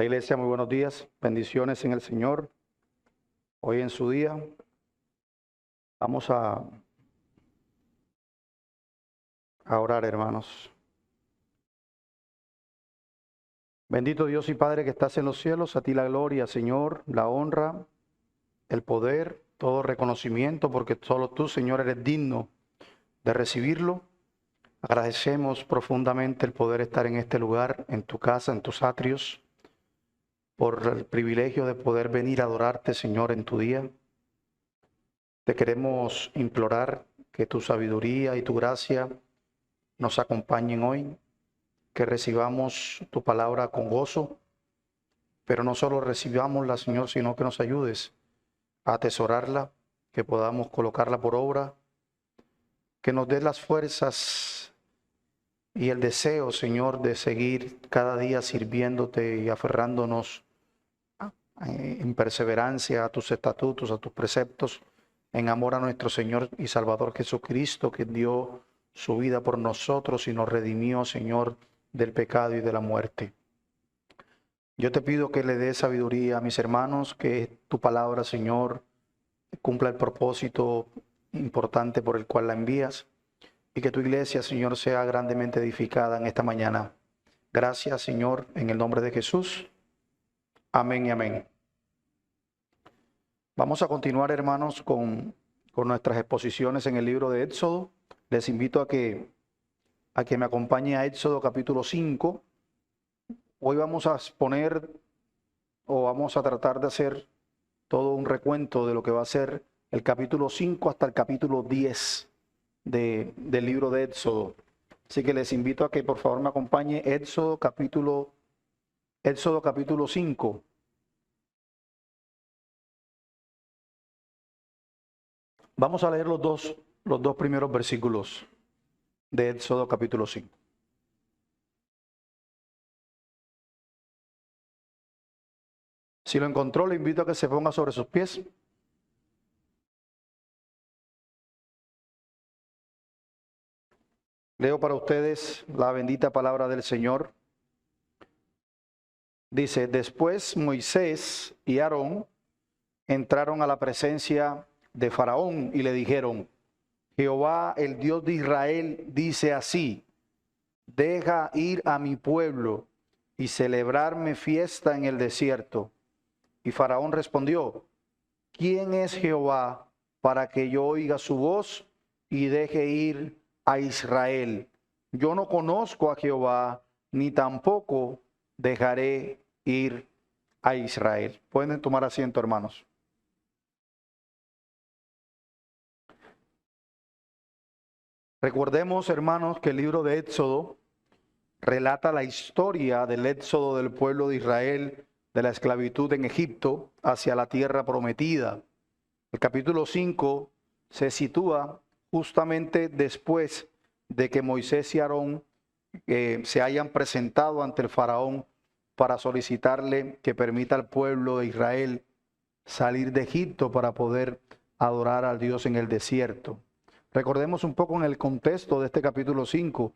La iglesia, muy buenos días, bendiciones en el Señor. Hoy en su día vamos a orar, hermanos. Bendito Dios y Padre que estás en los cielos, a ti la gloria, Señor, la honra, el poder, todo reconocimiento, porque solo tú, Señor, eres digno de recibirlo. Agradecemos profundamente el poder estar en este lugar, en tu casa, en tus atrios, por el privilegio de poder venir a adorarte, Señor, en tu día. Te queremos implorar que tu sabiduría y tu gracia nos acompañen hoy, que recibamos tu palabra con gozo, pero no solo recibámosla, Señor, sino que nos ayudes a atesorarla, que podamos colocarla por obra, que nos des las fuerzas y el deseo, Señor, de seguir cada día sirviéndote y aferrándonos en perseverancia a tus estatutos, a tus preceptos, en amor a nuestro Señor y Salvador Jesucristo, que dio su vida por nosotros y nos redimió, Señor, del pecado y de la muerte. Yo te pido que le des sabiduría a mis hermanos, que tu palabra, Señor, cumpla el propósito importante por el cual la envías y que tu iglesia, Señor, sea grandemente edificada en esta mañana. Gracias, Señor, en el nombre de Jesús. Amén y amén. Vamos a continuar, hermanos, con nuestras exposiciones en el libro de Éxodo. Les invito a que me acompañe a Éxodo capítulo 5. Hoy vamos a exponer o vamos a tratar de hacer todo un recuento de lo que va a ser el capítulo 5 hasta el capítulo 10 del libro de Éxodo. Así que les invito a que por favor me acompañe Éxodo capítulo 5. Vamos a leer los dos primeros versículos de Éxodo capítulo 5. Si lo encontró, le invito a que se ponga sobre sus pies. Leo para ustedes la bendita palabra del Señor. Dice: después Moisés y Aarón entraron a la presencia de Faraón y le dijeron: Jehová, el Dios de Israel, dice así: deja ir a mi pueblo y celebrarme fiesta en el desierto. Y Faraón respondió: ¿quién es Jehová para que yo oiga su voz y deje ir a Israel? Yo no conozco a Jehová, ni tampoco dejaré ir a Israel. Pueden tomar asiento, hermanos. Recordemos, hermanos, que el libro de Éxodo relata la historia del éxodo del pueblo de Israel de la esclavitud en Egipto hacia la tierra prometida. El capítulo 5 se sitúa justamente después de que Moisés y Aarón se hayan presentado ante el faraón para solicitarle que permita al pueblo de Israel salir de Egipto para poder adorar al Dios en el desierto. Recordemos un poco en el contexto de este capítulo 5.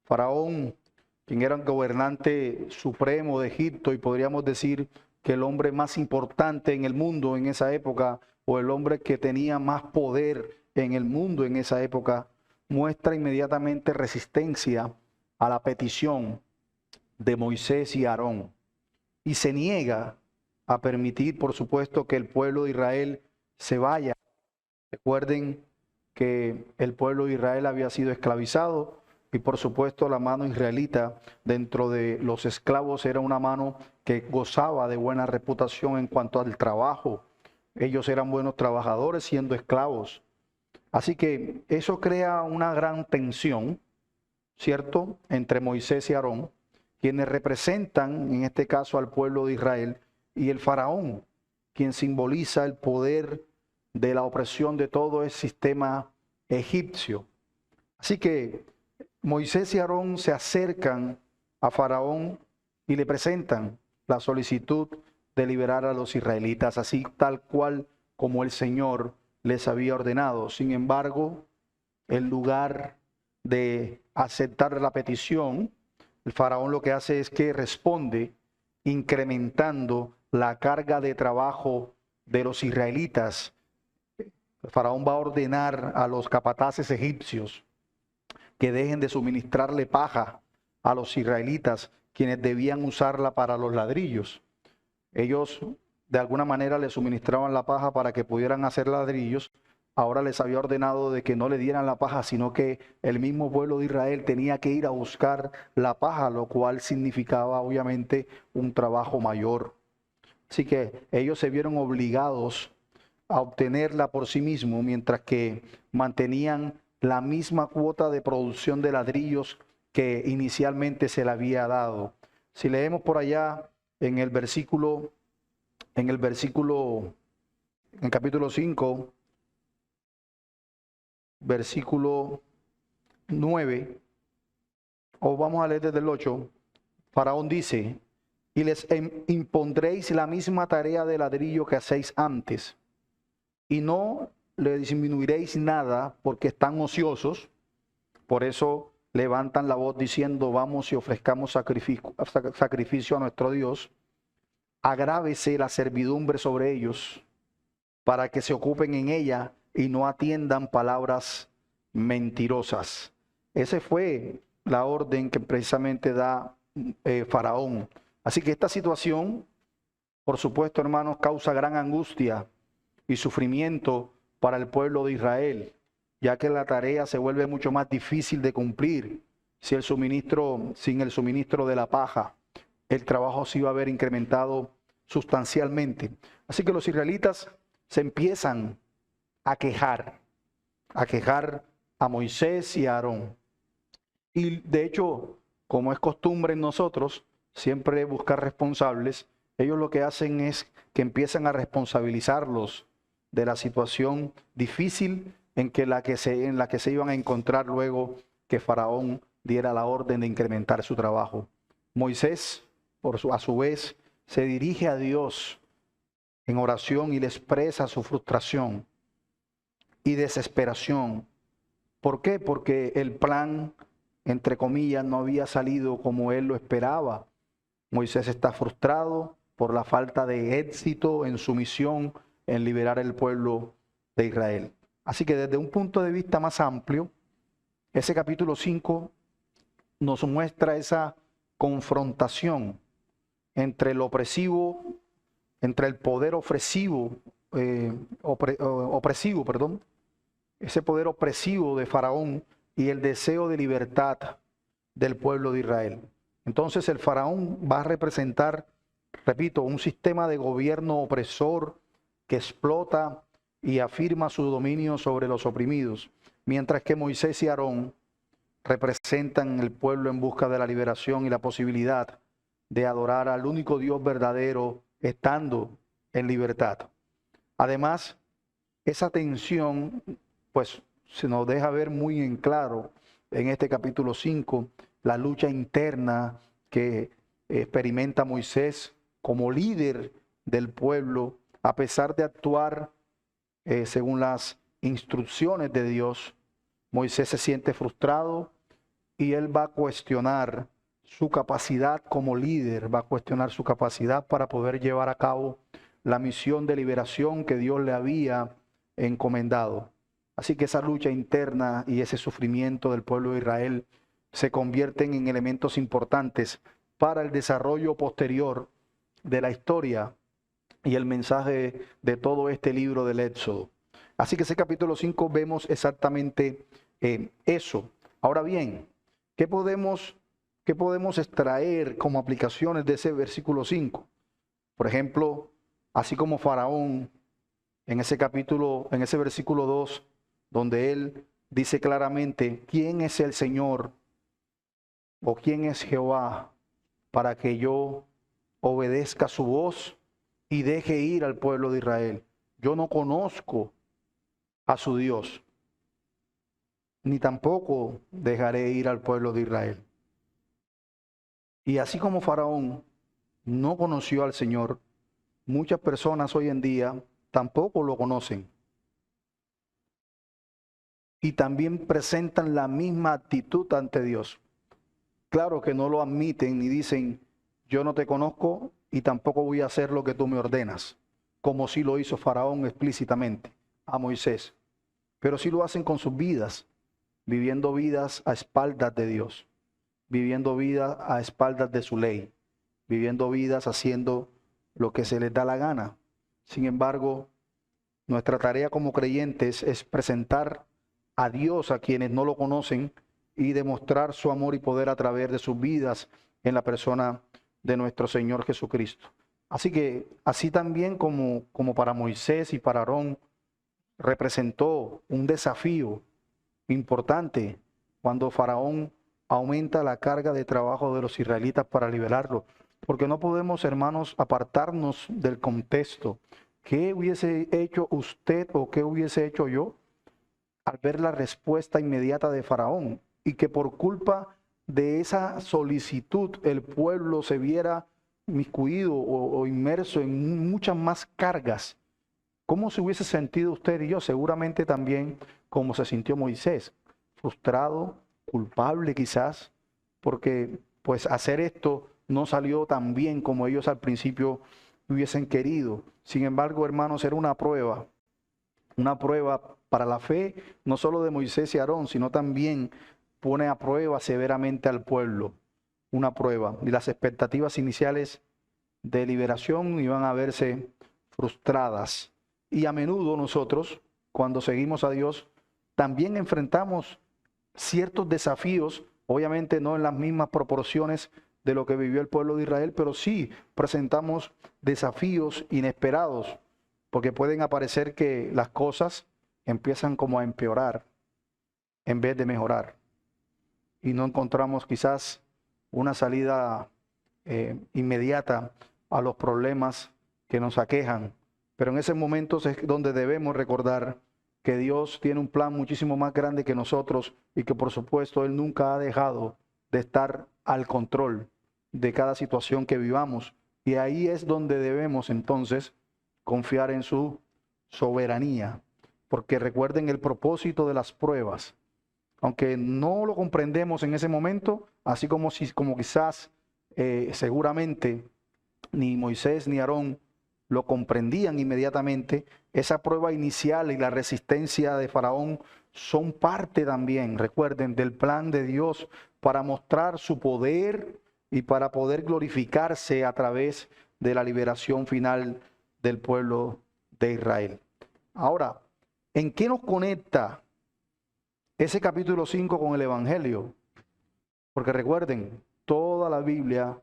Faraón, quien era el gobernante supremo de Egipto y podríamos decir que el hombre más importante en el mundo en esa época, o el hombre que tenía más poder en el mundo en esa época, muestra inmediatamente resistencia a la petición de Moisés y Aarón y se niega a permitir, por supuesto, que el pueblo de Israel se vaya. Recuerden que el pueblo de Israel había sido esclavizado y por supuesto la mano israelita dentro de los esclavos era una mano que gozaba de buena reputación en cuanto al trabajo. Ellos eran buenos trabajadores siendo esclavos. Así que eso crea una gran tensión, ¿cierto?, entre Moisés y Aarón, quienes representan en este caso al pueblo de Israel, y el faraón, quien simboliza el poder de la opresión de todo el sistema egipcio. Así que Moisés y Aarón se acercan a Faraón y le presentan la solicitud de liberar a los israelitas, así tal cual como el Señor les había ordenado. Sin embargo, en lugar de aceptar la petición, el faraón lo que hace es que responde incrementando la carga de trabajo de los israelitas. El faraón va a ordenar a los capataces egipcios que dejen de suministrarle paja a los israelitas, quienes debían usarla para los ladrillos. Ellos de alguna manera le suministraban la paja para que pudieran hacer ladrillos. Ahora les había ordenado de que no le dieran la paja, sino que el mismo pueblo de Israel tenía que ir a buscar la paja, lo cual significaba obviamente un trabajo mayor. Así que ellos se vieron obligados a obtenerla por sí mismos, mientras que mantenían la misma cuota de producción de ladrillos que inicialmente se le había dado. Si leemos por allá en el capítulo 5, versículo 9, o vamos a leer desde el 8, Faraón dice: y les impondréis la misma tarea de ladrillo que hacéis antes, y no le disminuiréis nada porque están ociosos. Por eso levantan la voz diciendo: vamos y ofrezcamos sacrificio a nuestro Dios. Agrávese la servidumbre sobre ellos para que se ocupen en ella y no atiendan palabras mentirosas. Esa fue la orden que precisamente da Faraón. Así que esta situación, por supuesto, hermanos, causa gran angustia y sufrimiento para el pueblo de Israel, ya que la tarea se vuelve mucho más difícil de cumplir sin el suministro de la paja. El trabajo se iba a ver incrementado sustancialmente. Así que los israelitas se empiezan a quejar a Moisés y a Aarón. Y de hecho, como es costumbre en nosotros, siempre buscar responsables, ellos lo que hacen es que empiezan a responsabilizarlos de la situación difícil en la que se iban a encontrar luego que Faraón diera la orden de incrementar su trabajo. Moisés, a su vez, se dirige a Dios en oración y le expresa su frustración y desesperación. ¿Por qué? Porque el plan, entre comillas, no había salido como él lo esperaba. Moisés está frustrado por la falta de éxito en su misión en liberar el pueblo de Israel. Así que desde un punto de vista más amplio, ese capítulo 5 nos muestra esa confrontación entre el poder opresivo, ese poder opresivo de Faraón y el deseo de libertad del pueblo de Israel. Entonces el Faraón va a representar, repito, un sistema de gobierno opresor que explota y afirma su dominio sobre los oprimidos, mientras que Moisés y Aarón representan el pueblo en busca de la liberación y la posibilidad de adorar al único Dios verdadero estando en libertad. Además, esa tensión pues se nos deja ver muy en claro en este capítulo 5, la lucha interna que experimenta Moisés como líder del pueblo, a pesar de actuar según las instrucciones de Dios. Moisés se siente frustrado y él va a cuestionar su capacidad como líder, va a cuestionar su capacidad para poder llevar a cabo la misión de liberación que Dios le había encomendado. Así que esa lucha interna y ese sufrimiento del pueblo de Israel se convierten en elementos importantes para el desarrollo posterior de la historia y el mensaje de todo este libro del Éxodo. Así que ese capítulo 5 vemos exactamente eso. Ahora bien, ¿qué podemos extraer como aplicaciones de ese versículo 5? Por ejemplo, así como Faraón en ese versículo 2, donde él dice claramente quién es el Señor o quién es Jehová para que yo obedezca su voz y deje ir al pueblo de Israel. Yo no conozco a su Dios, ni tampoco dejaré ir al pueblo de Israel. Y así como Faraón no conoció al Señor, muchas personas hoy en día tampoco lo conocen. Y también presentan la misma actitud ante Dios. Claro que no lo admiten ni dicen, yo no te conozco y tampoco voy a hacer lo que tú me ordenas, como sí lo hizo Faraón explícitamente a Moisés. Pero sí lo hacen con sus vidas, viviendo vidas a espaldas de Dios, viviendo vidas a espaldas de su ley, viviendo vidas haciendo lo que se les da la gana. Sin embargo, nuestra tarea como creyentes es presentar a Dios a quienes no lo conocen y demostrar su amor y poder a través de sus vidas en la persona de nuestro Señor Jesucristo. Así que, así también como para Moisés y para Aarón, representó un desafío importante cuando Faraón aumenta la carga de trabajo de los israelitas para liberarlos. Porque no podemos, hermanos, apartarnos del contexto. ¿Qué hubiese hecho usted o qué hubiese hecho yo al ver la respuesta inmediata de Faraón? Y que por culpa de esa solicitud el pueblo se viera miscuido o inmerso en muchas más cargas. ¿Cómo se hubiese sentido usted y yo? Seguramente también como se sintió Moisés, frustrado, culpable quizás, porque pues hacer esto no salió tan bien como ellos al principio hubiesen querido. Sin embargo, hermanos, era una prueba para la fe, no solo de Moisés y Aarón, sino también pone a prueba severamente al pueblo, una prueba. Y las expectativas iniciales de liberación iban a verse frustradas. Y a menudo nosotros, cuando seguimos a Dios, también enfrentamos ciertos desafíos, obviamente no en las mismas proporciones de lo que vivió el pueblo de Israel, pero sí presentamos desafíos inesperados, porque pueden aparecer que las cosas empiezan como a empeorar en vez de mejorar. Y no encontramos quizás una salida inmediata a los problemas que nos aquejan. Pero en ese momento es donde debemos recordar que Dios tiene un plan muchísimo más grande que nosotros y que por supuesto Él nunca ha dejado de estar al control de cada situación que vivamos. Y ahí es donde debemos entonces confiar en su soberanía. Porque recuerden el propósito de las pruebas. Aunque no lo comprendemos en ese momento, así como quizás seguramente ni Moisés ni Aarón lo comprendían inmediatamente, esa prueba inicial y la resistencia de Faraón son parte también, recuerden, del plan de Dios para mostrar su poder y para poder glorificarse a través de la liberación final del pueblo de Israel. Ahora, ¿en qué nos conecta ese capítulo 5 con el Evangelio? Porque recuerden, toda la Biblia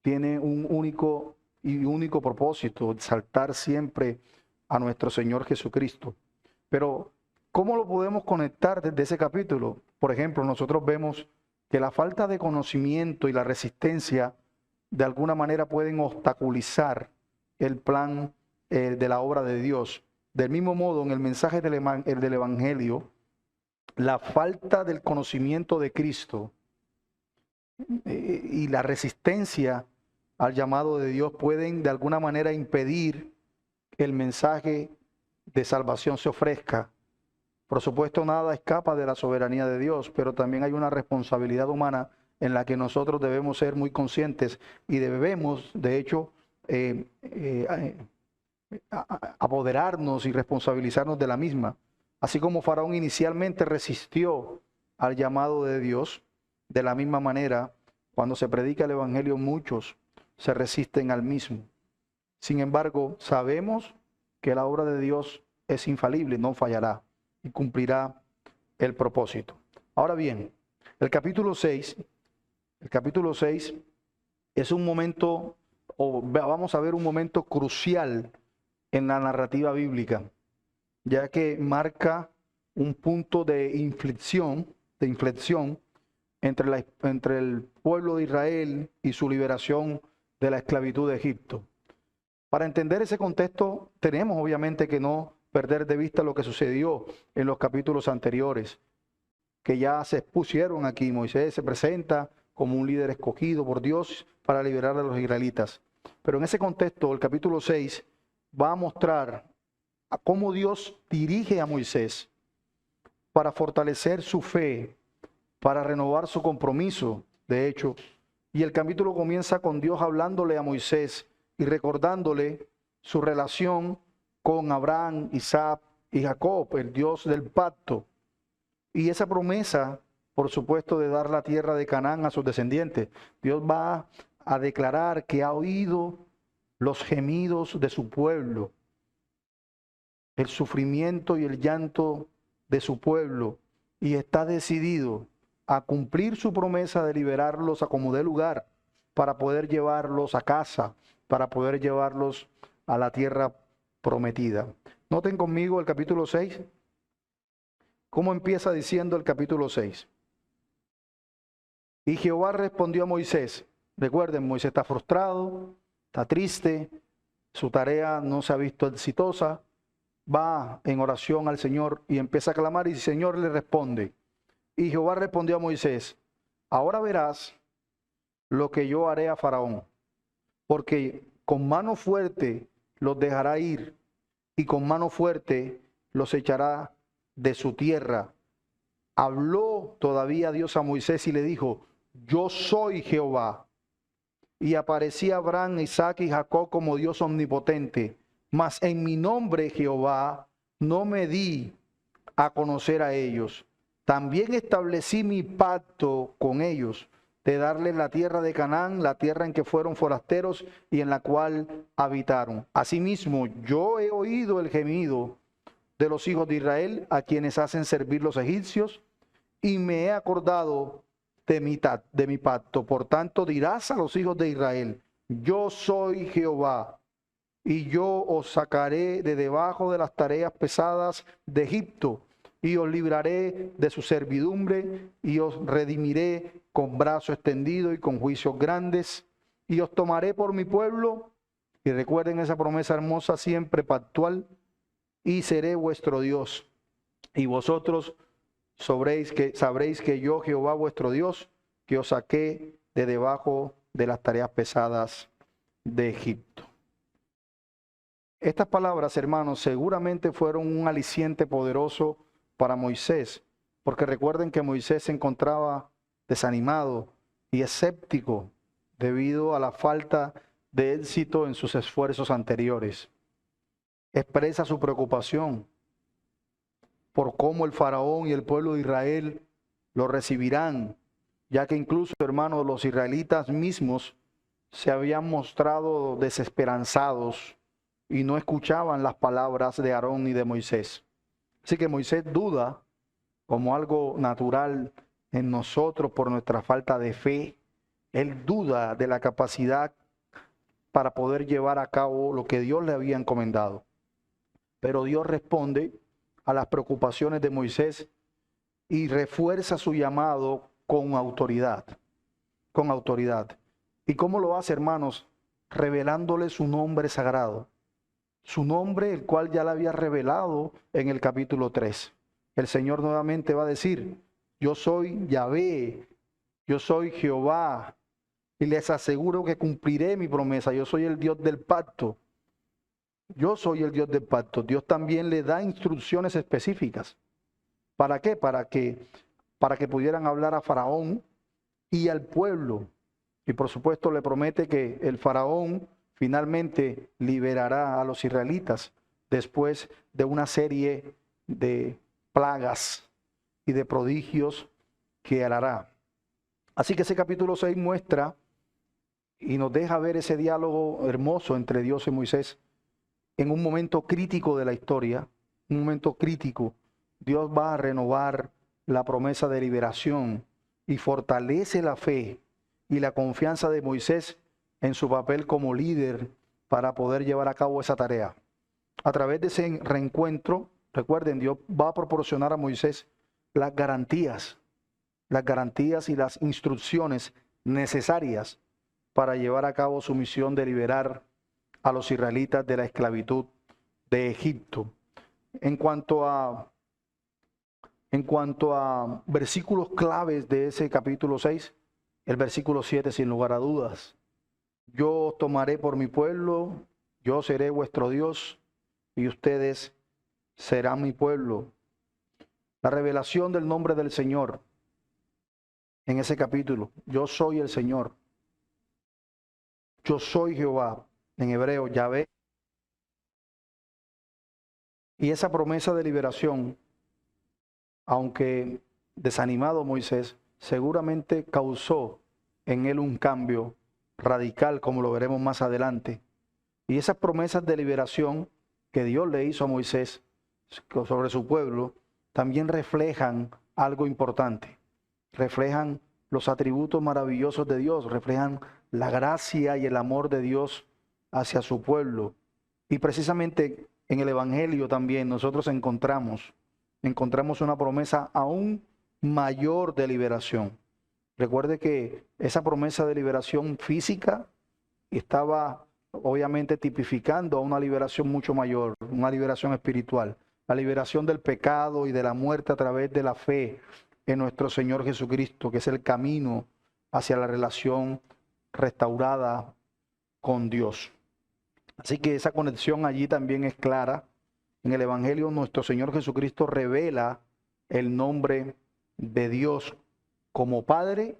tiene un único propósito, exaltar siempre a nuestro Señor Jesucristo. Pero, ¿cómo lo podemos conectar desde ese capítulo? Por ejemplo, nosotros vemos que la falta de conocimiento y la resistencia de alguna manera pueden obstaculizar el plan de la obra de Dios. Del mismo modo, en el mensaje del Evangelio, la falta del conocimiento de Cristo y la resistencia al llamado de Dios pueden de alguna manera impedir que el mensaje de salvación se ofrezca. Por supuesto, nada escapa de la soberanía de Dios, pero también hay una responsabilidad humana en la que nosotros debemos ser muy conscientes y debemos, de hecho, apoderarnos y responsabilizarnos de la misma. Así como Faraón inicialmente resistió al llamado de Dios, de la misma manera, cuando se predica el Evangelio, muchos se resisten al mismo. Sin embargo, sabemos que la obra de Dios es infalible, no fallará y cumplirá el propósito. Ahora bien, el capítulo 6 es un momento, o vamos a ver un momento crucial en la narrativa bíblica, ya que marca un punto de inflexión entre el pueblo de Israel y su liberación de la esclavitud de Egipto. Para entender ese contexto, tenemos obviamente que no perder de vista lo que sucedió en los capítulos anteriores, que ya se expusieron aquí. Moisés se presenta como un líder escogido por Dios para liberar a los israelitas. Pero en ese contexto, el capítulo 6 va a mostrar a cómo Dios dirige a Moisés para fortalecer su fe, para renovar su compromiso, de hecho, Y el capítulo comienza con Dios hablándole a Moisés y recordándole su relación con Abraham, Isaac y Jacob, el Dios del pacto. Y esa promesa, por supuesto, de dar la tierra de Canaán a sus descendientes. Dios va a declarar que ha oído los gemidos de su pueblo, el sufrimiento y el llanto de su pueblo, y está decidido a cumplir su promesa de liberarlos a como dé lugar, para poder llevarlos a casa, para poder llevarlos a la tierra prometida. Noten conmigo el capítulo 6. ¿Cómo empieza diciendo el capítulo 6? Y Jehová respondió a Moisés. Recuerden, Moisés está frustrado, está triste, su tarea no se ha visto exitosa. Va en oración al Señor y empieza a clamar, y el Señor le responde. Y Jehová respondió a Moisés: ahora verás lo que yo haré a Faraón, porque con mano fuerte los dejará ir, y con mano fuerte los echará de su tierra. Habló todavía Dios a Moisés y le dijo: yo soy Jehová. Y aparecía Abraham, Isaac y Jacob como Dios omnipotente. Mas en mi nombre, Jehová, no me di a conocer a ellos. También establecí mi pacto con ellos, de darles la tierra de Canaán, la tierra en que fueron forasteros y en la cual habitaron. Asimismo, yo he oído el gemido de los hijos de Israel, a quienes hacen servir los egipcios, y me he acordado de mi pacto. Por tanto, dirás a los hijos de Israel: yo soy Jehová, y yo os sacaré de debajo de las tareas pesadas de Egipto, y os libraré de su servidumbre, y os redimiré con brazo extendido y con juicios grandes, y os tomaré por mi pueblo. Y recuerden esa promesa hermosa, siempre pactual: y seré vuestro Dios, y vosotros sabréis que yo, Jehová vuestro Dios, que os saqué de debajo de las tareas pesadas de Egipto. Estas palabras, hermanos, seguramente fueron un aliciente poderoso para Moisés, porque recuerden que Moisés se encontraba desanimado y escéptico debido a la falta de éxito en sus esfuerzos anteriores. Expresa su preocupación por cómo el faraón y el pueblo de Israel lo recibirán, ya que incluso, hermanos, los israelitas mismos se habían mostrado desesperanzados y no escuchaban las palabras de Aarón y de Moisés. Así que Moisés duda, como algo natural en nosotros por nuestra falta de fe. Él duda de la capacidad para poder llevar a cabo lo que Dios le había encomendado. Pero Dios responde a las preocupaciones de Moisés y refuerza su llamado con autoridad. Con autoridad. ¿Y cómo lo hace, hermanos? Revelándole su nombre sagrado. Su nombre, el cual ya le había revelado en el capítulo 3. El Señor nuevamente va a decir: yo soy Yahvé, yo soy Jehová, y les aseguro que cumpliré mi promesa. Yo soy el Dios del pacto. Yo soy el Dios del pacto. Dios también le da instrucciones específicas. ¿Para qué? Para que pudieran hablar a Faraón y al pueblo. Y por supuesto le promete que el Faraón finalmente liberará a los israelitas después de una serie de plagas y de prodigios que hará. Así que ese capítulo 6 muestra y nos deja ver ese diálogo hermoso entre Dios y Moisés en un momento crítico de la historia, un momento crítico. Dios va a renovar la promesa de liberación y fortalece la fe y la confianza de Moisés en su papel como líder para poder llevar a cabo esa tarea. A través de ese reencuentro, recuerden, Dios va a proporcionar a Moisés las garantías y las instrucciones necesarias para llevar a cabo su misión de liberar a los israelitas de la esclavitud de Egipto. En cuanto a versículos claves de ese capítulo 6, el versículo 7, sin lugar a dudas: yo os tomaré por mi pueblo, yo seré vuestro Dios, y ustedes serán mi pueblo. La revelación del nombre del Señor en ese capítulo: yo soy el Señor. yo soy Jehová, en hebreo, Yahvé. Y esa promesa de liberación, aunque desanimado Moisés, seguramente causó en él un cambio radical, como lo veremos más adelante. Y esas promesas de liberación que Dios le hizo a Moisés sobre su pueblo, también reflejan algo importante. Reflejan los atributos maravillosos de Dios, reflejan la gracia y el amor de Dios hacia su pueblo. Y precisamente en el Evangelio también nosotros encontramos una promesa aún mayor de liberación. Recuerde que esa promesa de liberación física estaba obviamente tipificando a una liberación mucho mayor, una liberación espiritual, la liberación del pecado y de la muerte a través de la fe en nuestro Señor Jesucristo, que es el camino hacia la relación restaurada con Dios. Así que esa conexión allí también es clara. En el Evangelio nuestro Señor Jesucristo revela el nombre de Dios como Padre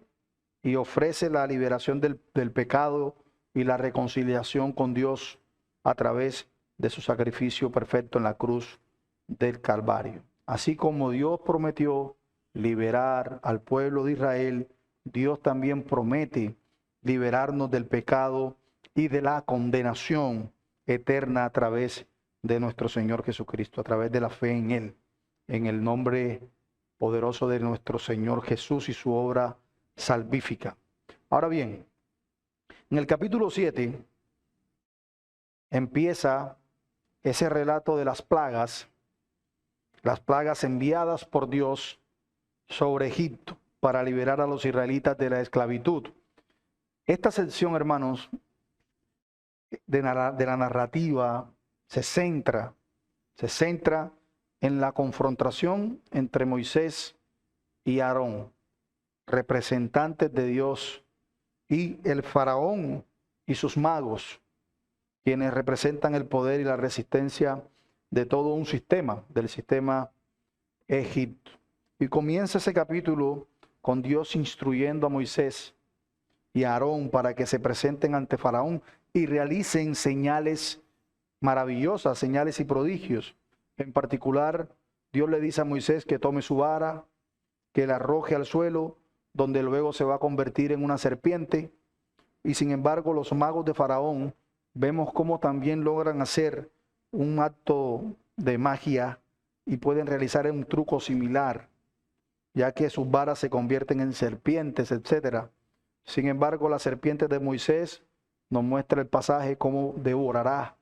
y ofrece la liberación del pecado y la reconciliación con Dios a través de su sacrificio perfecto en la cruz del Calvario. Así como Dios prometió liberar al pueblo de Israel, Dios también promete liberarnos del pecado y de la condenación eterna a través de nuestro Señor Jesucristo, a través de la fe en Él, en el nombre poderoso de nuestro Señor Jesús y su obra salvífica. Ahora bien, en el capítulo 7 empieza ese relato de las plagas enviadas por Dios sobre Egipto para liberar a los israelitas de la esclavitud. Esta sección, hermanos, de la narrativa se centra en la confrontación entre Moisés y Aarón, representantes de Dios, y el faraón y sus magos, quienes representan el poder y la resistencia de todo un sistema, del sistema Egipto. Y comienza ese capítulo con Dios instruyendo a Moisés y a Aarón para que se presenten ante Faraón y realicen señales maravillosas, señales y prodigios. En particular, Dios le dice a Moisés que tome su vara, que la arroje al suelo, donde luego se va a convertir en una serpiente. Y sin embargo, los magos de Faraón, vemos cómo también logran hacer un acto de magia y pueden realizar un truco similar, ya que sus varas se convierten en serpientes, etc. Sin embargo, la serpiente de Moisés nos muestra el pasaje cómo devorará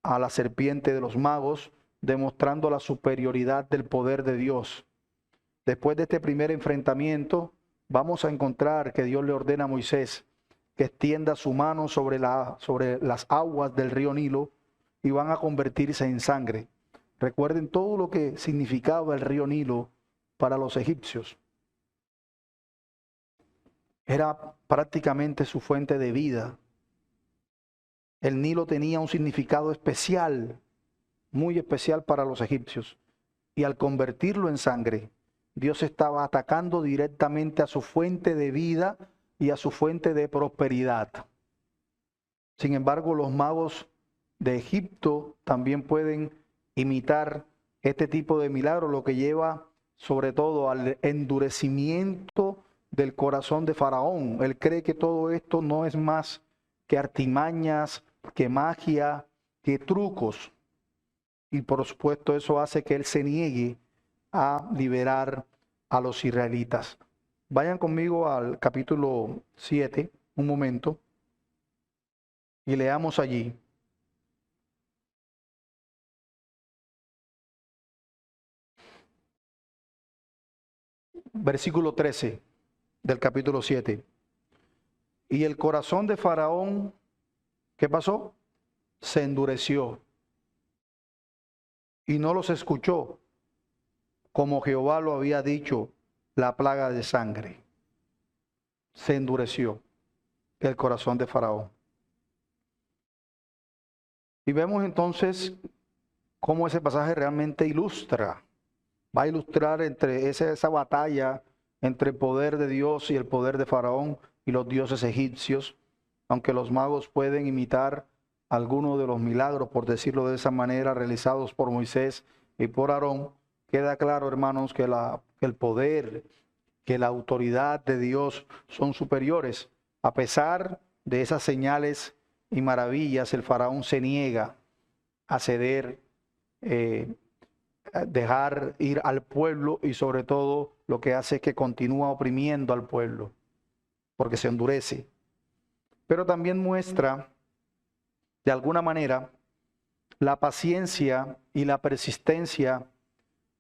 a la serpiente de los magos, demostrando la superioridad del poder de Dios. Después de este primer enfrentamiento, vamos a encontrar que Dios le ordena a Moisés que extienda su mano sobre las aguas del río Nilo y van a convertirse en sangre. Recuerden todo lo que significaba el río Nilo para los egipcios. Era prácticamente su fuente de vida. El Nilo tenía un significado especial, muy especial para los egipcios. Y al convertirlo en sangre, Dios estaba atacando directamente a su fuente de vida y a su fuente de prosperidad. Sin embargo, los magos de Egipto también pueden imitar este tipo de milagro, lo que lleva sobre todo al endurecimiento del corazón de Faraón. Él cree que todo esto no es más que artimañas, que magia, que trucos. Y por supuesto eso hace que él se niegue a liberar a los israelitas. Vayan conmigo al capítulo 7, un momento, y leamos allí. Versículo 13 del capítulo 7. Y el corazón de Faraón, ¿qué pasó? Se endureció y no los escuchó, como Jehová lo había dicho, la plaga de sangre. Se endureció el corazón de Faraón. Y vemos entonces cómo ese pasaje realmente va a ilustrar entre esa batalla entre el poder de Dios y el poder de Faraón y los dioses egipcios. aunque los magos pueden imitar algunos de los milagros, por decirlo de esa manera, realizados por Moisés y por Aarón, queda claro, hermanos, que el poder, que la autoridad de Dios son superiores. A pesar de esas señales y maravillas, el faraón se niega a ceder, a dejar ir al pueblo, y sobre todo lo que hace es que continúa oprimiendo al pueblo, porque se endurece. Pero también muestra, de alguna manera, la paciencia y la persistencia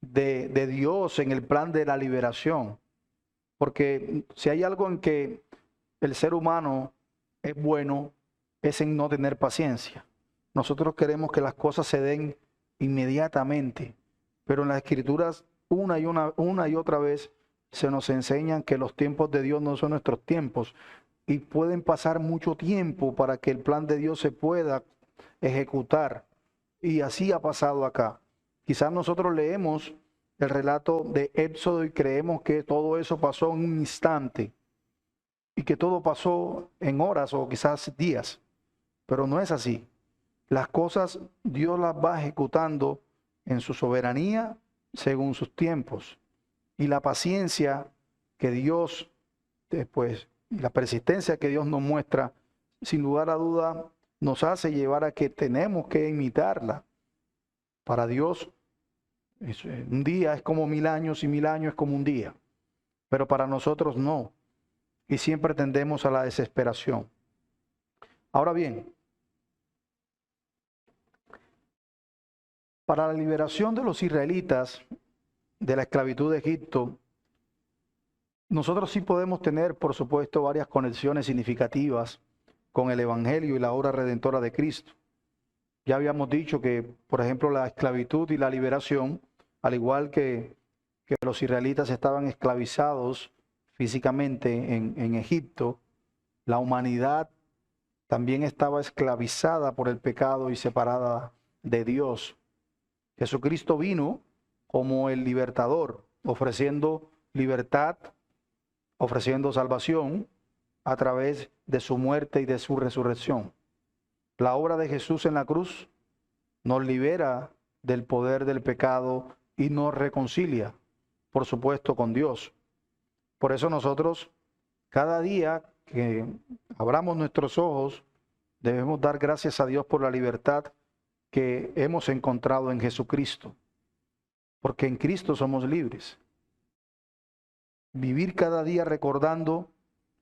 de Dios en el plan de la liberación. Porque si hay algo en que el ser humano es bueno, es en no tener paciencia. Nosotros queremos que las cosas se den inmediatamente, pero en las Escrituras una y otra vez se nos enseñan que los tiempos de Dios no son nuestros tiempos, y pueden pasar mucho tiempo para que el plan de Dios se pueda ejecutar. Y así ha pasado acá. Quizás nosotros leemos el relato de Éxodo y creemos que todo eso pasó en un instante y que todo pasó en horas o quizás días, pero no es así. Las cosas Dios las va ejecutando en su soberanía según sus tiempos, y la paciencia que Dios, después, y la persistencia que Dios nos muestra, sin lugar a duda, nos hace llevar a que tenemos que imitarla. Para Dios, un día es como 1000 años y 1000 años es como un día, pero para nosotros no, y siempre tendemos a la desesperación. Ahora bien, para la liberación de los israelitas de la esclavitud de Egipto, nosotros sí podemos tener, por supuesto, varias conexiones significativas con el Evangelio y la obra redentora de Cristo. Ya habíamos dicho que, por ejemplo, la esclavitud y la liberación, al igual que los israelitas estaban esclavizados físicamente en Egipto, la humanidad también estaba esclavizada por el pecado y separada de Dios. Jesucristo vino como el libertador, ofreciendo libertad, ofreciendo salvación a través de su muerte y de su resurrección. La obra de Jesús en la cruz nos libera del poder del pecado y nos reconcilia, por supuesto, con Dios. Por eso nosotros, cada día que abramos nuestros ojos, debemos dar gracias a Dios por la libertad que hemos encontrado en Jesucristo, porque en Cristo somos libres. Vivir cada día recordando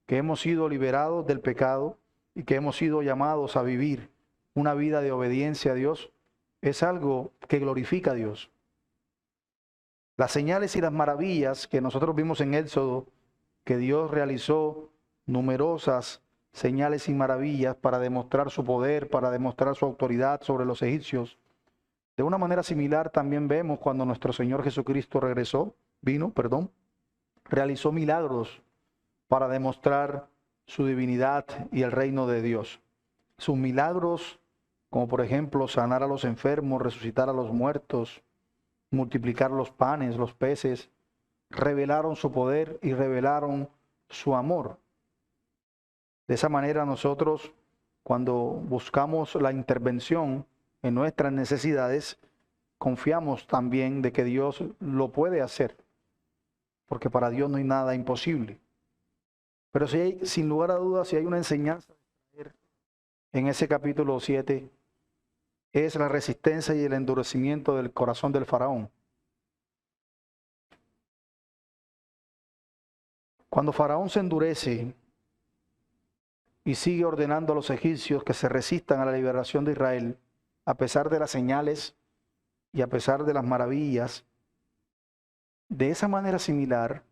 que hemos sido liberados del pecado y que hemos sido llamados a vivir una vida de obediencia a Dios es algo que glorifica a Dios. Las señales y las maravillas que nosotros vimos en Éxodo, que Dios realizó numerosas señales y maravillas para demostrar su poder, para demostrar su autoridad sobre los egipcios. De una manera similar también vemos cuando nuestro Señor Jesucristo realizó milagros para demostrar su divinidad y el reino de Dios. Sus milagros, como por ejemplo sanar a los enfermos, resucitar a los muertos, multiplicar los panes, los peces, revelaron su poder y revelaron su amor. De esa manera nosotros, cuando buscamos la intervención en nuestras necesidades, confiamos también de que Dios lo puede hacer, porque para Dios no hay nada imposible. Pero si hay, sin lugar a dudas, si hay una enseñanza en ese capítulo 7, es la resistencia y el endurecimiento del corazón del faraón. Cuando Faraón se endurece y sigue ordenando a los egipcios que se resistan a la liberación de Israel, a pesar de las señales y a pesar de las maravillas, de esa manera similar,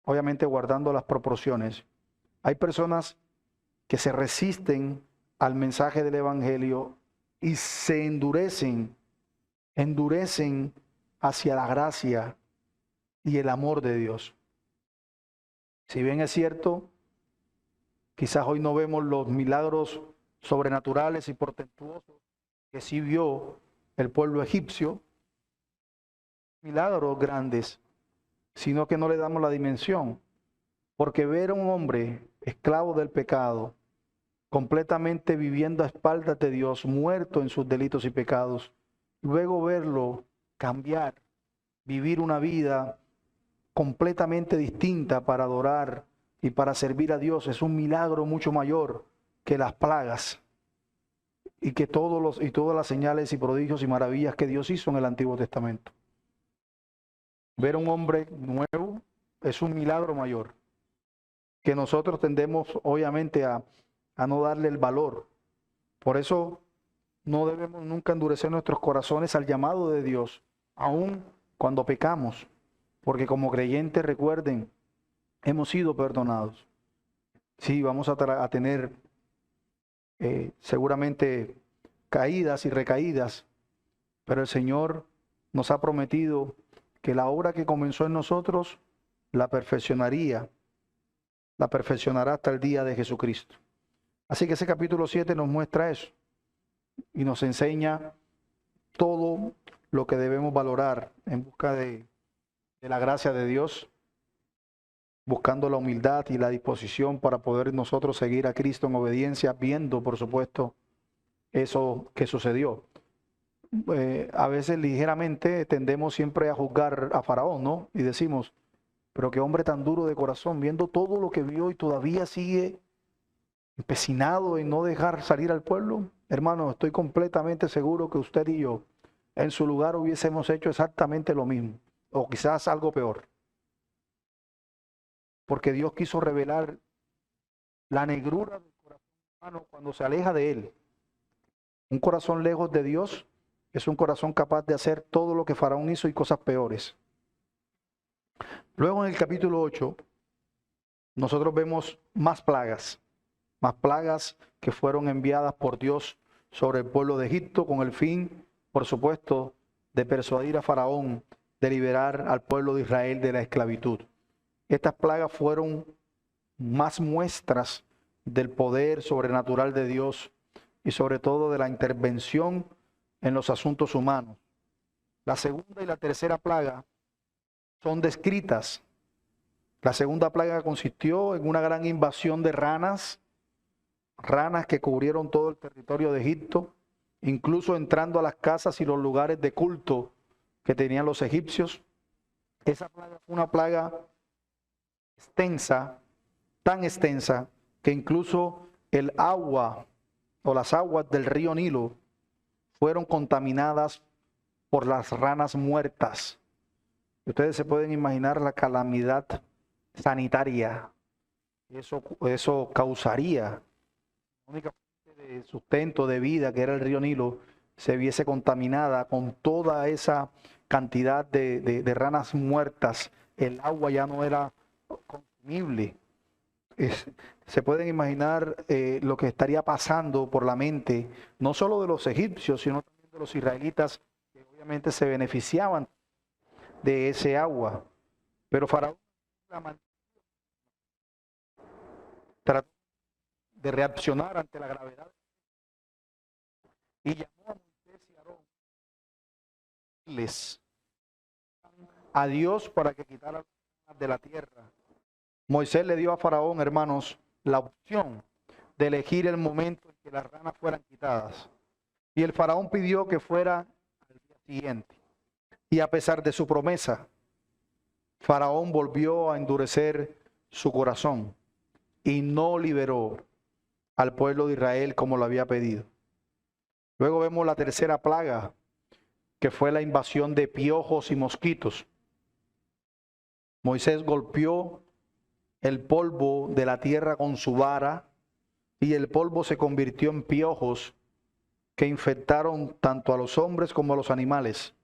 obviamente guardando las proporciones, hay personas que se resisten al mensaje del Evangelio y se endurecen hacia la gracia y el amor de Dios. Si bien es cierto, quizás hoy no vemos los milagros sobrenaturales y portentuosos que sí vio el pueblo egipcio, milagros grandes, sino que no le damos la dimensión, porque ver a un hombre esclavo del pecado completamente viviendo a espaldas de Dios, muerto en sus delitos y pecados. Luego verlo cambiar, vivir una vida completamente distinta para adorar y para servir a Dios es un milagro mucho mayor que las plagas y que todas las señales y prodigios y maravillas que Dios hizo en el Antiguo Testamento. Ver a un hombre nuevo es un milagro mayor, que nosotros tendemos obviamente a no darle el valor. Por eso no debemos nunca endurecer nuestros corazones al llamado de Dios, aun cuando pecamos, porque como creyentes, recuerden, hemos sido perdonados. Sí, vamos a tener seguramente caídas y recaídas, pero el Señor nos ha prometido que la obra que comenzó en nosotros la perfeccionará hasta el día de Jesucristo. Así que ese capítulo 7 nos muestra eso y nos enseña todo lo que debemos valorar en busca de la gracia de Dios, buscando la humildad y la disposición para poder nosotros seguir a Cristo en obediencia, viendo, por supuesto, eso que sucedió. A veces ligeramente tendemos siempre a juzgar a Faraón, ¿no? Y decimos, pero qué hombre tan duro de corazón, viendo todo lo que vio y todavía sigue empecinado en no dejar salir al pueblo. Hermano, estoy completamente seguro que usted y yo en su lugar hubiésemos hecho exactamente lo mismo, o quizás algo peor. Porque Dios quiso revelar la negrura del corazón humano cuando se aleja de Él. Un corazón lejos de Dios es un corazón capaz de hacer todo lo que Faraón hizo y cosas peores. Luego en el capítulo 8, nosotros vemos más plagas que fueron enviadas por Dios sobre el pueblo de Egipto con el fin, por supuesto, de persuadir a Faraón de liberar al pueblo de Israel de la esclavitud. Estas plagas fueron más muestras del poder sobrenatural de Dios y sobre todo de la intervención en los asuntos humanos. La segunda y la tercera plaga son descritas. La segunda plaga consistió en una gran invasión de ranas que cubrieron todo el territorio de Egipto, incluso entrando a las casas y los lugares de culto que tenían los egipcios. Esa plaga fue una plaga extensa, tan extensa, que incluso el agua o las aguas del río Nilo fueron contaminadas por las ranas muertas. Ustedes se pueden imaginar la calamidad sanitaria. Eso causaría la única fuente de sustento, de vida, que era el río Nilo, se viese contaminada con toda esa cantidad de ranas muertas. El agua ya no era consumible. Se pueden imaginar lo que estaría pasando por la mente, no solo de los egipcios, sino también de los israelitas, que obviamente se beneficiaban de ese agua. Pero Faraón trató de reaccionar ante la gravedad y llamó a Moisés y Aarón a Dios para que quitara de la tierra. Moisés le dio a Faraón, hermanos, la opción de elegir el momento en que las ranas fueran quitadas. Y el Faraón pidió que fuera al día siguiente. Y a pesar de su promesa, Faraón volvió a endurecer su corazón y no liberó al pueblo de Israel como lo había pedido. Luego vemos la tercera plaga, que fue la invasión de piojos y mosquitos. Moisés golpeó el polvo de la tierra con su vara y el polvo se convirtió en piojos que infectaron tanto a los hombres como a los animales.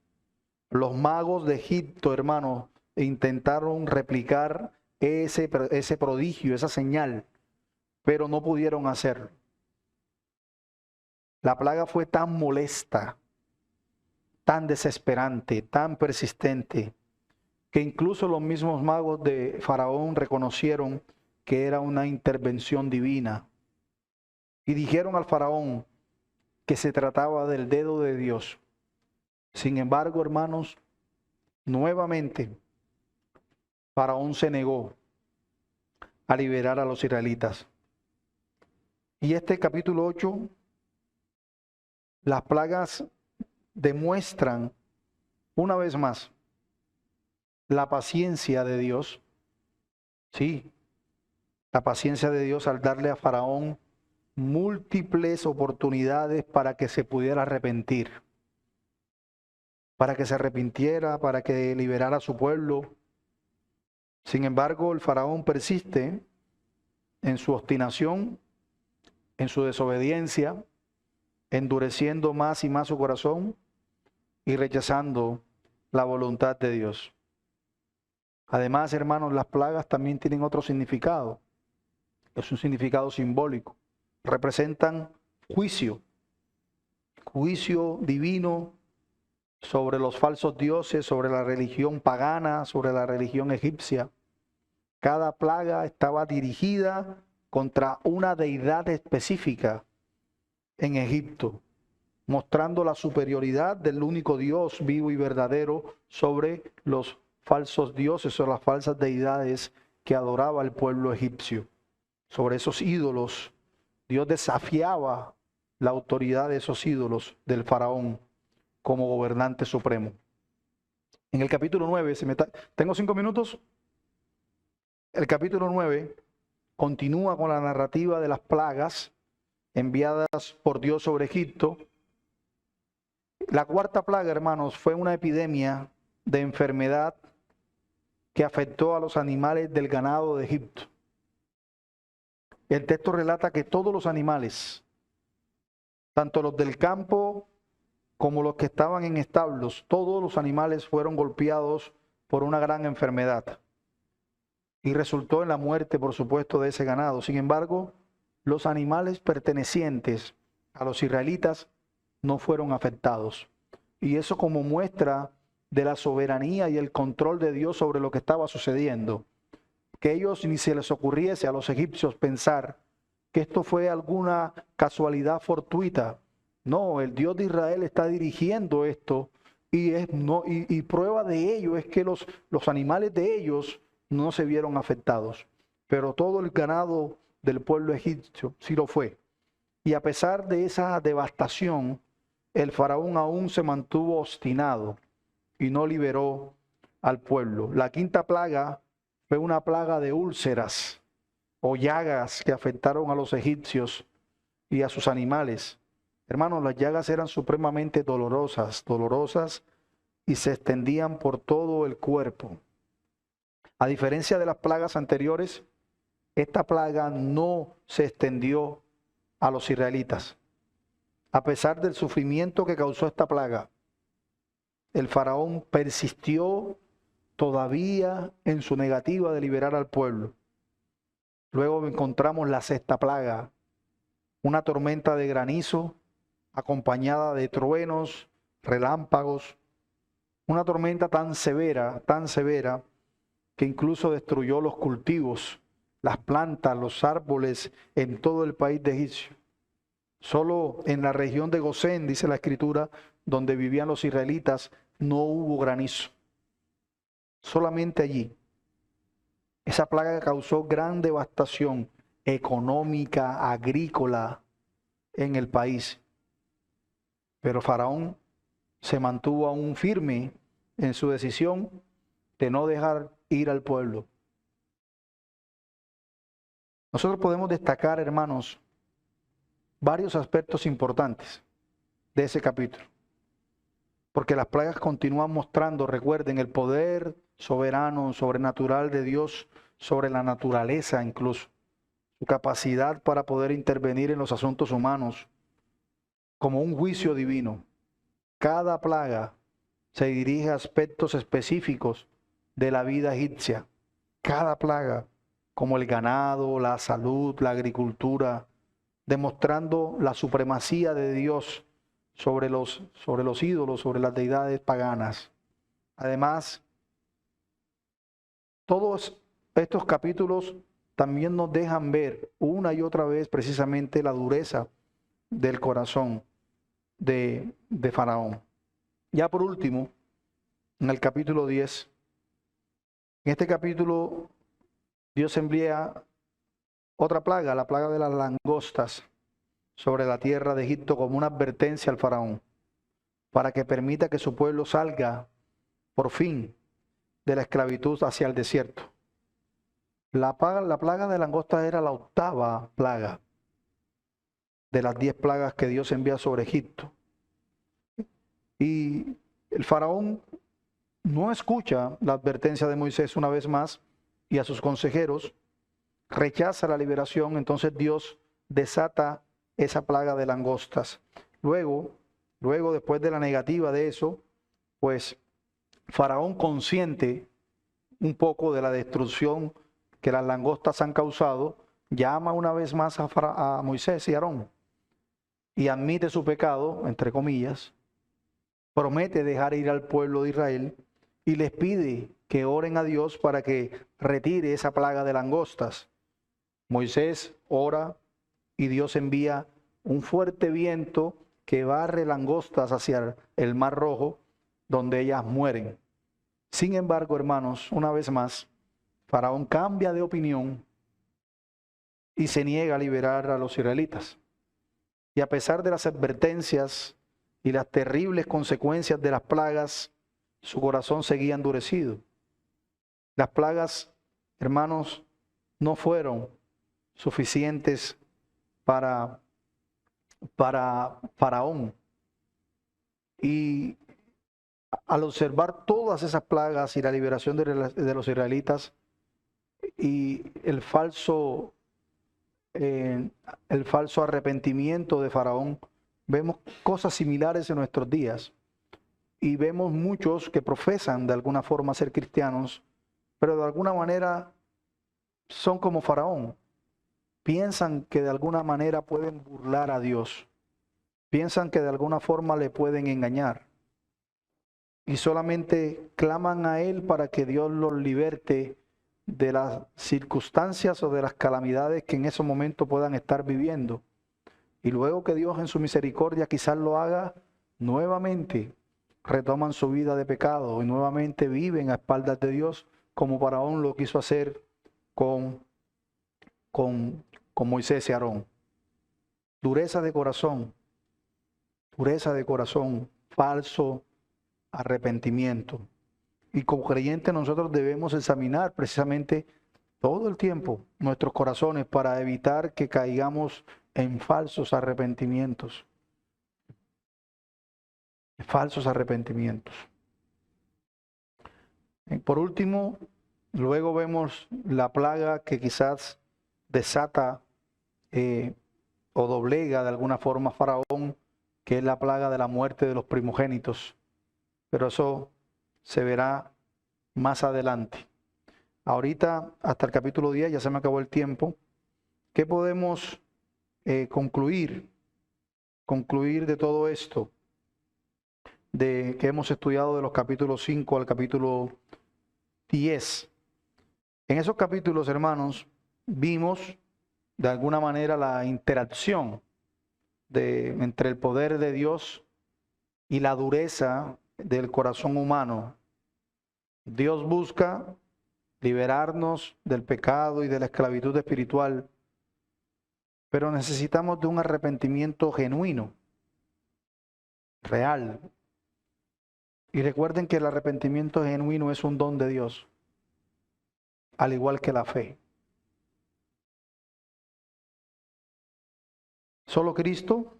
Los magos de Egipto, hermanos, intentaron replicar ese prodigio, esa señal, pero no pudieron hacerlo. La plaga fue tan molesta, tan desesperante, tan persistente, que incluso los mismos magos de Faraón reconocieron que era una intervención divina. Y dijeron al Faraón que se trataba del dedo de Dios. Sin embargo, hermanos, nuevamente Faraón se negó a liberar a los israelitas. Y este capítulo 8, las plagas demuestran una vez más la paciencia de Dios. Sí, la paciencia de Dios al darle a Faraón múltiples oportunidades para que se pudiera arrepentir, para que se arrepintiera, para que liberara a su pueblo. Sin embargo, el Faraón persiste en su obstinación, en su desobediencia, endureciendo más y más su corazón y rechazando la voluntad de Dios. Además, hermanos, las plagas también tienen otro significado. Es un significado simbólico. Representan juicio divino sobre los falsos dioses, sobre la religión pagana, sobre la religión egipcia. Cada plaga estaba dirigida contra una deidad específica en Egipto, mostrando la superioridad del único Dios vivo y verdadero sobre los falsos dioses o las falsas deidades que adoraba el pueblo egipcio. Sobre esos ídolos, Dios desafiaba la autoridad de esos ídolos del faraón como gobernante supremo. En el capítulo 9, ¿tengo 5 minutos? El capítulo 9 continúa con la narrativa de las plagas enviadas por Dios sobre Egipto. La cuarta plaga, hermanos, fue una epidemia de enfermedad que afectó a los animales del ganado de Egipto. El texto relata que todos los animales, tanto los del campo como los que estaban en establos, todos los animales fueron golpeados por una gran enfermedad y resultó en la muerte, por supuesto, de ese ganado. Sin embargo, los animales pertenecientes a los israelitas no fueron afectados. Y eso como muestra de la soberanía y el control de Dios sobre lo que estaba sucediendo. Que ellos ni se les ocurriese a los egipcios pensar que esto fue alguna casualidad fortuita. No, el Dios de Israel está dirigiendo esto y prueba de ello es que los animales de ellos no se vieron afectados. Pero todo el ganado del pueblo egipcio sí lo fue. Y a pesar de esa devastación, el faraón aún se mantuvo obstinado y no liberó al pueblo. La quinta plaga fue una plaga de úlceras o llagas que afectaron a los egipcios y a sus animales. Hermanos, las llagas eran supremamente dolorosas y se extendían por todo el cuerpo. A diferencia de las plagas anteriores, esta plaga no se extendió a los israelitas. A pesar del sufrimiento que causó esta plaga, el faraón persistió todavía en su negativa de liberar al pueblo. Luego encontramos la sexta plaga, una tormenta de granizo acompañada de truenos, relámpagos, una tormenta tan severa, que incluso destruyó los cultivos, las plantas, los árboles en todo el país de Egipto. Solo en la región de Gosén, dice la Escritura, donde vivían los israelitas, no hubo granizo. Solamente allí. Esa plaga causó gran devastación económica, agrícola en el país. Pero Faraón se mantuvo aún firme en su decisión de no dejar ir al pueblo. Nosotros podemos destacar, hermanos, varios aspectos importantes de ese capítulo. Porque las plagas continúan mostrando, recuerden, el poder soberano, sobrenatural de Dios sobre la naturaleza incluso. Su capacidad para poder intervenir en los asuntos humanos como un juicio divino. Cada plaga se dirige a aspectos específicos de la vida egipcia. Cada plaga, como el ganado, la salud, la agricultura, demostrando la supremacía de Dios sobre los ídolos, sobre las deidades paganas. Además, todos estos capítulos también nos dejan ver una y otra vez precisamente la dureza del corazón de Faraón. Ya por último, en el capítulo 10, en este capítulo Dios envía otra plaga, la plaga de las langostas. sobre la tierra de Egipto como una advertencia al faraón, para que permita que su pueblo salga por fin de la esclavitud hacia el desierto. La plaga de langosta era la octava plaga de las 10 plagas que Dios envía sobre Egipto. Y el faraón no escucha la advertencia de Moisés una vez más y a sus consejeros, rechaza la liberación, entonces Dios desata esa plaga de langostas. Luego, después de la negativa de eso, pues Faraón, consciente un poco de la destrucción que las langostas han causado, llama una vez más a Moisés y Aarón y admite su pecado, entre comillas, promete dejar ir al pueblo de Israel y les pide que oren a Dios para que retire esa plaga de langostas. Moisés ora y Dios envía un fuerte viento que barre langostas hacia el Mar Rojo, donde ellas mueren. Sin embargo, hermanos, una vez más, Faraón cambia de opinión y se niega a liberar a los israelitas. Y a pesar de las advertencias y las terribles consecuencias de las plagas, su corazón seguía endurecido. Las plagas, hermanos, no fueron suficientes para Faraón. Y al observar todas esas plagas y la liberación de los israelitas y el falso arrepentimiento de Faraón, vemos cosas similares en nuestros días. Y vemos muchos que profesan de alguna forma ser cristianos, pero de alguna manera son como Faraón. Piensan que de alguna manera pueden burlar a Dios. Piensan que de alguna forma le pueden engañar. Y solamente claman a Él para que Dios los liberte de las circunstancias o de las calamidades que en ese momento puedan estar viviendo. Y luego que Dios en su misericordia quizás lo haga nuevamente, retoman su vida de pecado y nuevamente viven a espaldas de Dios, como Faraón lo quiso hacer con Moisés y Aarón. Dureza de corazón, falso arrepentimiento. Y como creyentes nosotros debemos examinar precisamente todo el tiempo nuestros corazones para evitar que caigamos en falsos arrepentimientos. Falsos arrepentimientos. Por último, luego vemos la plaga que quizás desata o doblega de alguna forma a Faraón, que es la plaga de la muerte de los primogénitos. Pero eso se verá más adelante. Ahorita, hasta el capítulo 10, ya se me acabó el tiempo. ¿Qué podemos concluir de todo esto? De que hemos estudiado de los capítulos 5 al capítulo 10. En esos capítulos, hermanos, vimos de alguna manera la interacción entre el poder de Dios y la dureza del corazón humano. Dios busca liberarnos del pecado y de la esclavitud espiritual, pero necesitamos de un arrepentimiento genuino, real. Y recuerden que el arrepentimiento genuino es un don de Dios, al igual que la fe. Solo Cristo,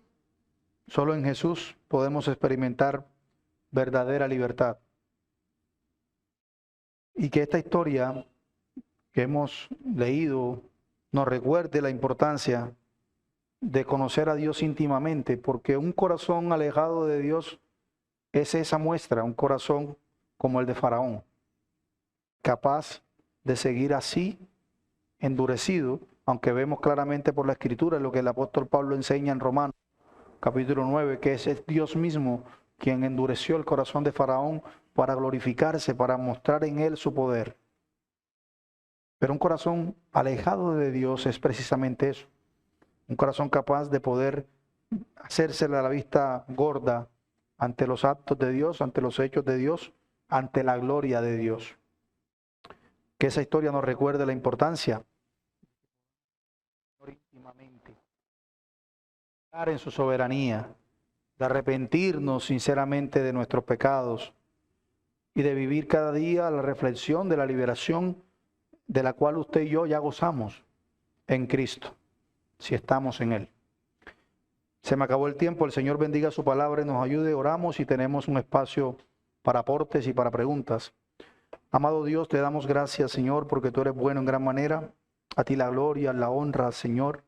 solo en Jesús podemos experimentar verdadera libertad. Y que esta historia que hemos leído nos recuerde la importancia de conocer a Dios íntimamente, porque un corazón alejado de Dios es esa muestra, un corazón como el de Faraón, capaz de seguir así, endurecido, aunque vemos claramente por la Escritura lo que el apóstol Pablo enseña en Romanos, capítulo 9, que es Dios mismo quien endureció el corazón de Faraón para glorificarse, para mostrar en él su poder. Pero un corazón alejado de Dios es precisamente eso, un corazón capaz de poder hacérsele a la vista gorda ante los actos de Dios, ante los hechos de Dios, ante la gloria de Dios. Que esa historia nos recuerde la importancia íntimamente en su soberanía, de arrepentirnos sinceramente de nuestros pecados y de vivir cada día la reflexión de la liberación de la cual usted y yo ya gozamos en Cristo, si estamos en Él. Se me acabó el tiempo, el Señor bendiga su palabra y nos ayude, oramos y tenemos un espacio para aportes y para preguntas. Amado Dios, te damos gracias, Señor, porque tú eres bueno en gran manera. A ti la gloria, la honra, Señor.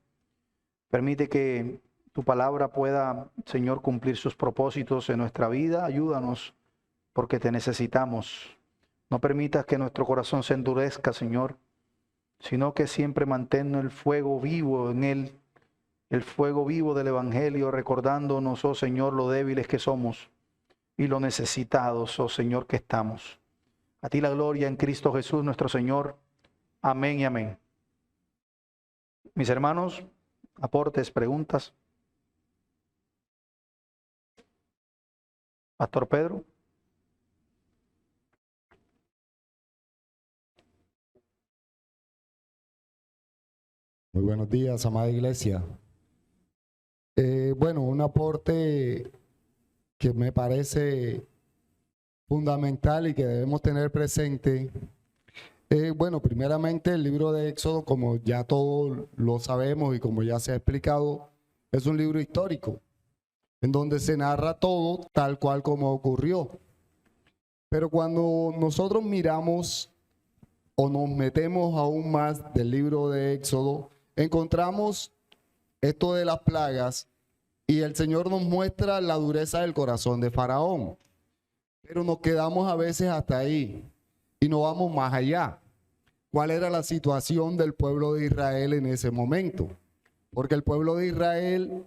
Permite que tu palabra pueda, Señor, cumplir sus propósitos en nuestra vida. Ayúdanos, porque te necesitamos. No permitas que nuestro corazón se endurezca, Señor, sino que siempre manténnos el fuego vivo en él, el fuego vivo del Evangelio, recordándonos, oh Señor, lo débiles que somos y lo necesitados, oh Señor, que estamos. A ti la gloria en Cristo Jesús, nuestro Señor. Amén y amén. Mis hermanos, aportes, preguntas. Pastor Pedro. Muy buenos días, amada iglesia. Bueno, un aporte que me parece fundamental y que debemos tener presente. Bueno, primeramente el libro de Éxodo, como ya todos lo sabemos y como ya se ha explicado, es un libro histórico, en donde se narra todo tal cual como ocurrió. Pero cuando nosotros miramos o nos metemos aún más del libro de Éxodo, encontramos esto de las plagas y el Señor nos muestra la dureza del corazón de Faraón. Pero nos quedamos a veces hasta ahí y no vamos más allá. ¿Cuál era la situación del pueblo de Israel en ese momento? Porque el pueblo de Israel,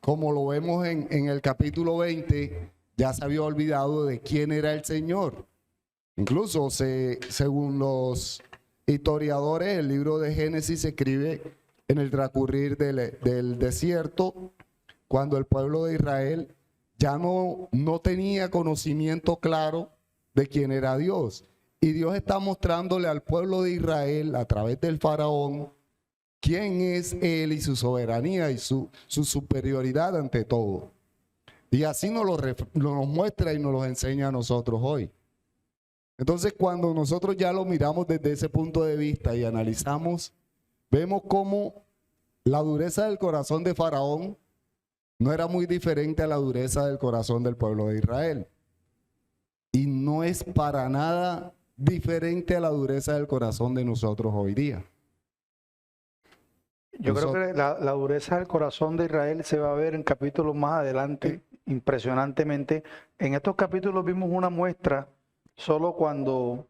como lo vemos en el capítulo 20, ya se había olvidado de quién era el Señor. Incluso según los historiadores, el libro de Génesis se escribe en el transcurrir del desierto, cuando el pueblo de Israel ya no tenía conocimiento claro de quién era Dios. Y Dios está mostrándole al pueblo de Israel a través del faraón quién es él y su soberanía y su superioridad ante todo. Y así nos lo muestra y nos lo enseña a nosotros hoy. Entonces, cuando nosotros ya lo miramos desde ese punto de vista y analizamos, vemos cómo la dureza del corazón de Faraón no era muy diferente a la dureza del corazón del pueblo de Israel. Y no es para nada diferente a la dureza del corazón de nosotros hoy día. Yo creo que la dureza del corazón de Israel se va a ver en capítulos más adelante, impresionantemente. En estos capítulos vimos una muestra solo cuando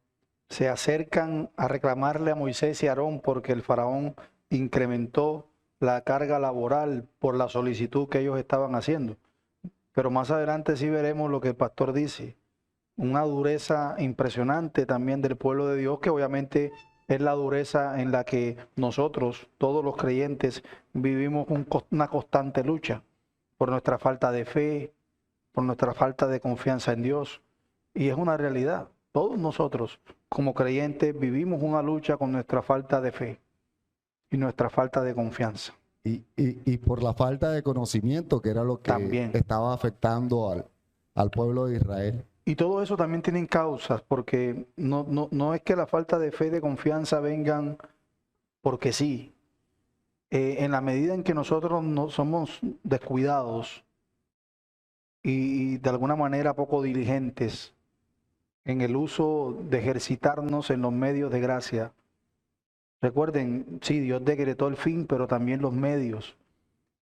se acercan a reclamarle a Moisés y a Aarón porque el faraón incrementó la carga laboral por la solicitud que ellos estaban haciendo. Pero más adelante sí veremos lo que el pastor dice, una dureza impresionante también del pueblo de Dios, que obviamente es la dureza en la que nosotros, todos los creyentes, vivimos una constante lucha por nuestra falta de fe, por nuestra falta de confianza en Dios. Y es una realidad. Todos nosotros, como creyentes, vivimos una lucha con nuestra falta de fe y nuestra falta de confianza. Y por la falta de conocimiento, que era lo que También estaba afectando al pueblo de Israel. Y todo eso también tienen causas, porque no es que la falta de fe y de confianza vengan porque sí. En la medida en que nosotros no somos descuidados y de alguna manera poco diligentes en el uso de ejercitarnos en los medios de gracia. Recuerden, sí, Dios decretó el fin, pero también los medios.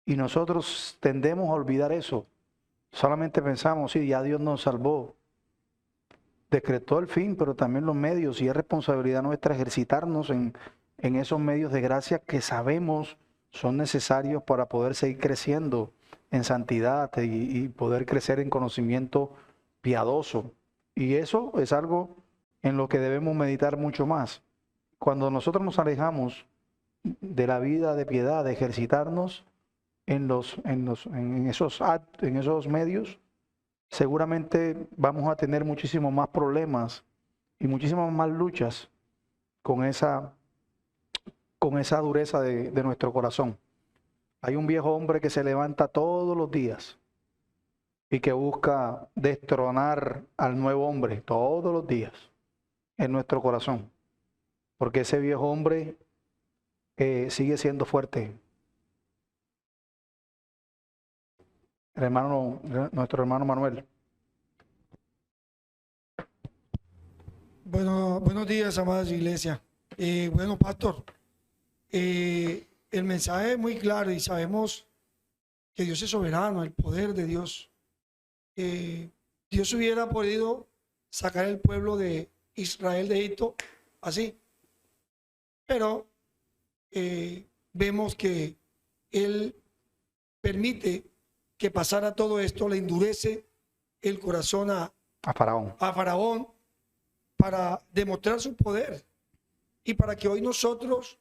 Y nosotros tendemos a olvidar eso. Solamente pensamos, sí, ya Dios nos salvó. Decretó el fin, pero también los medios, y es responsabilidad nuestra ejercitarnos en esos medios de gracia que sabemos son necesarios para poder seguir creciendo en santidad y poder crecer en conocimiento piadoso. Y eso es algo en lo que debemos meditar mucho más. Cuando nosotros nos alejamos de la vida de piedad, de ejercitarnos en esos medios, seguramente vamos a tener muchísimos más problemas y muchísimas más luchas con esa dureza de nuestro corazón. Hay un viejo hombre que se levanta todos los días y que busca destronar al nuevo hombre todos los días en nuestro corazón, porque ese viejo hombre sigue siendo fuerte. Nuestro hermano Manuel. Bueno, buenos días, amadas iglesias. Bueno, pastor, el mensaje es muy claro y sabemos que Dios es soberano, el poder de Dios. Dios hubiera podido sacar el pueblo de Israel de Egipto así, pero vemos que Él permite que pasara todo esto, le endurece el corazón a Faraón. Faraón para demostrar su poder y para que hoy nosotros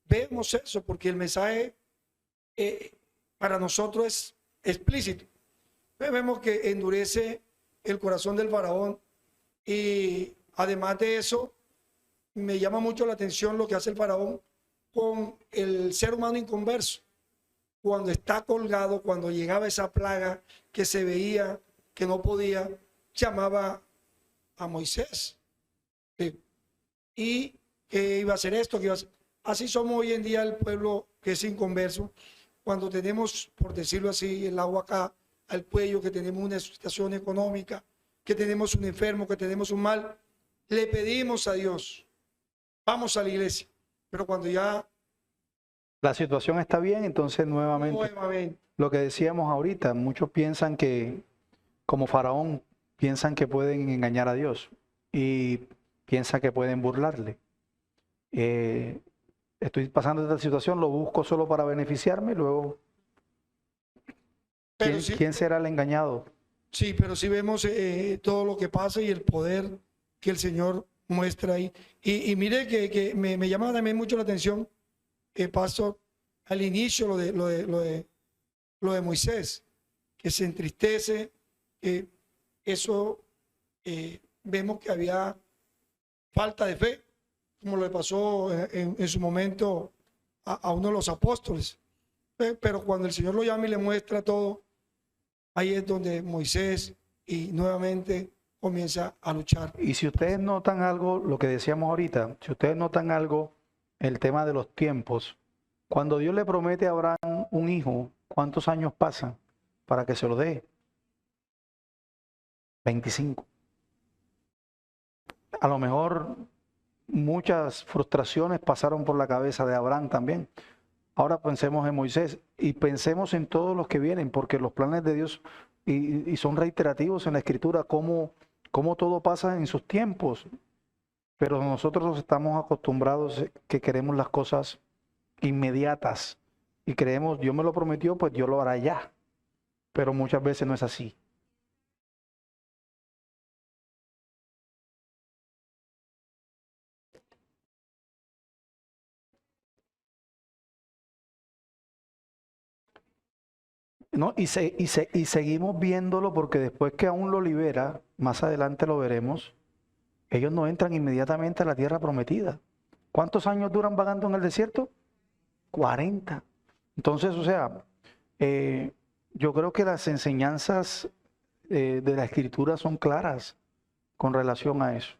veamos eso, porque el mensaje para nosotros es explícito. Vemos que endurece el corazón del faraón y además de eso me llama mucho la atención lo que hace el faraón con el ser humano inconverso. Cuando está colgado, cuando llegaba esa plaga que se veía que no podía, llamaba a Moisés. Y que iba a hacer esto, que iba a hacer. Así somos hoy en día el pueblo que es inconverso. Cuando tenemos, por decirlo así, el agua acá al cuello, que tenemos una situación económica, que tenemos un enfermo, que tenemos un mal, le pedimos a Dios, vamos a la iglesia. Pero cuando ya La situación está bien, entonces nuevamente, lo que decíamos ahorita, muchos piensan que, como Faraón, piensan que pueden engañar a Dios y piensan que pueden burlarle. Estoy pasando esta situación, lo busco solo para beneficiarme, luego, ¿quién será el engañado? Sí, pero sí vemos todo lo que pasa y el poder que el Señor muestra ahí. Y mire que me llama también mucho la atención, pastor, al inicio lo de Moisés, que se entristece, eso vemos que había falta de fe, como le pasó en su momento a uno de los apóstoles. Pero cuando el Señor lo llama y le muestra todo, ahí es donde Moisés y nuevamente comienza a luchar. Y si ustedes notan algo, lo que decíamos ahorita, si ustedes notan algo, el tema de los tiempos, cuando Dios le promete a Abraham un hijo, ¿cuántos años pasan para que se lo dé? 25. A lo mejor muchas frustraciones pasaron por la cabeza de Abraham también. Ahora pensemos en Moisés y pensemos en todos los que vienen, porque los planes de Dios y son reiterativos en la Escritura, cómo todo pasa en sus tiempos. Pero nosotros estamos acostumbrados que queremos las cosas inmediatas y creemos, Dios me lo prometió, pues Dios lo hará ya. Pero muchas veces no es así. ¿No? Y seguimos viéndolo porque después que aún lo libera, más adelante lo veremos, ellos no entran inmediatamente a la tierra prometida. ¿Cuántos años duran vagando en el desierto? 40. Entonces, o sea, yo creo que las enseñanzas de la Escritura son claras con relación a eso.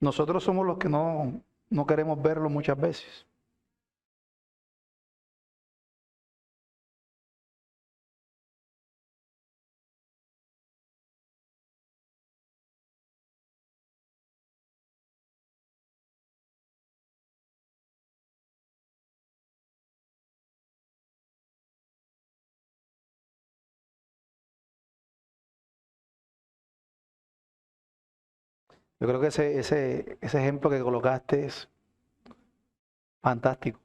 Nosotros somos los que no queremos verlo muchas veces. Yo creo que ese ejemplo que colocaste es fantástico.